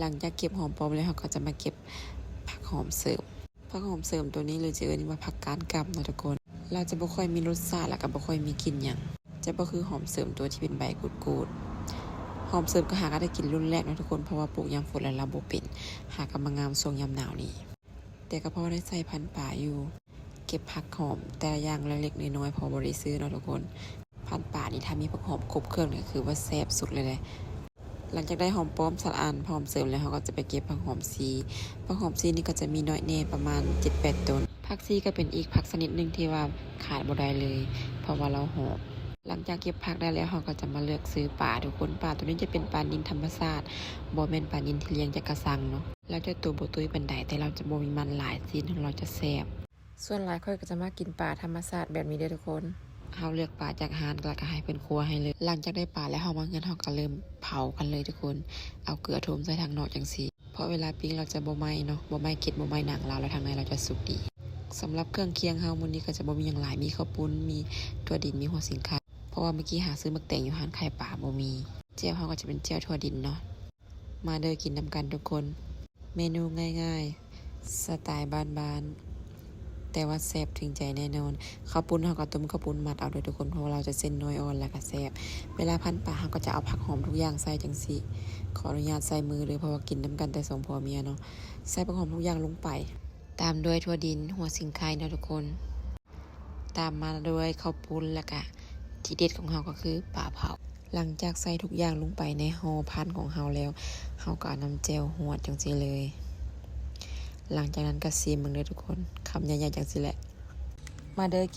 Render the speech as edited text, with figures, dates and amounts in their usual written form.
หลังจากเก็บหอมปลอมแล้วเราก็จะมาเก็บผักหอมเสริมผักหอมเสริมตัวนี้เลยจะเอิ้นว่าผักกาดกำเนาะทุกคนเราจะบ่ค่อยมีรสชาติแล้วก็บ่ค่อยมีกลิ่นหยังจะบ่คือหอมเสริมตัวที่เป็นใบกูดๆหอมเสริมก็หาก็ได้กินรุ่นแรกนะทุกคนเพราะว่าปลูกยามฝนแล้วเราบ่เป็นหาก็มางามช่วงยามหนาวนี่แต่ก็พอได้ใส่พันธุ์ป่าอยู่เก็บผักหอมแต่ละอย่างเล็กๆน้อยๆพอบ่ได้ซื้อเนาะทุกคนพันธุ์ป่านี่ถ้ามีผักหอมครบเครื่องนี่คือว่าแซ่บสุดเลยแหละหลังจากได้หอมป้อมสะอาดหอมเสริมแล้วเราก็จะไปเก็บผักหอมซีผักหอมซีนี่ก็จะมีน้อยแน่ประมาณ 7-8 ต้นผักซีก็เป็นอีกผักชนิดหนึ่งที่ว่าขาดบ่ได้เลยเพราะว่าเราหอมหลังจากเก็บผักได้แล้วเราก็จะมาเลือกซื้อปลาทุกคนปลาตัวนี้จะเป็นปลานิลธรรมชาติบ่แม่นปลานิลที่เลี้ยงจากกระสังเนาะแล้วจะตัวบ่ตุ้ยปานใดแต่เราจะบ่มีมันหลายซีนเราจะแซ่บส่วนหลายค่อยก็จะมากินปลาธรรมชาติแบบนี้เด้อทุกคนเราเลือกปลาจากหาญแล้วก็ให้เพิ่นคั่วให้เลยหลังจากได้ปลาแล้วเรามาเงินเราก็เริ่มเผากันเลยทุกคนเอาเกลือโถมใส่ทางนอกจังซี่เพราะเวลาปิ้งเราจะบ่ไหม้เนาะบ่ไหม้เกล็ดบ่ไหม้หนังเราแล้วทางในเราจะสุกดีสำหรับเครื่องเคียงเฮามื้อนี้ก็จะบ่มีหยังหลายมีข้าวปุ้นมีถั่วดินมีหัวสิงไข่เพราะว่าเมื่อกี้หาซื้อมักแตงอยู่ร้านไข่ป่าบ่มีแจ่วเฮาก็จะเป็นแจ่วถั่วดินเนาะมาเด้อกินนำกันทุกคนเมนูง่ายๆสไตล์บ้านๆแต่ว่าแซ่บถึงใจแน่นอนข้าวปุ้นเฮาก็ต้มข้าวปุ้นมัดเอาเด้อทุกคนเพราะว่าเราจะเส้นน้อยอ่อนแล้วก็แซ่บเวลาพันป่าเฮาก็จะเอาผักหอมทุกอย่างใส่จังซี่ขออนุญาตใส่มือเลยเพราะว่ากินนำกันแต่สองผัวเมียเนาะใส่ผักหอมทุกอย่างลงไปตามด้วยถั่วดินหัวสิงไข่เนาะทุกคนตามมาด้วยข้าวปุ้นแล้วก็ที่เด็ดของเฮาก็คือปลาเผาหลังจากใส่ทุกอย่างลงไปในห่อพันของเฮาแล้วเฮาก็เอาน้ำแจ่วหวดจังซี่เลยหลังจากนั้นก็ซีมเบิ่งเด้อทุกคนคำใหญ่ๆจังซี่แหละมาเด้อ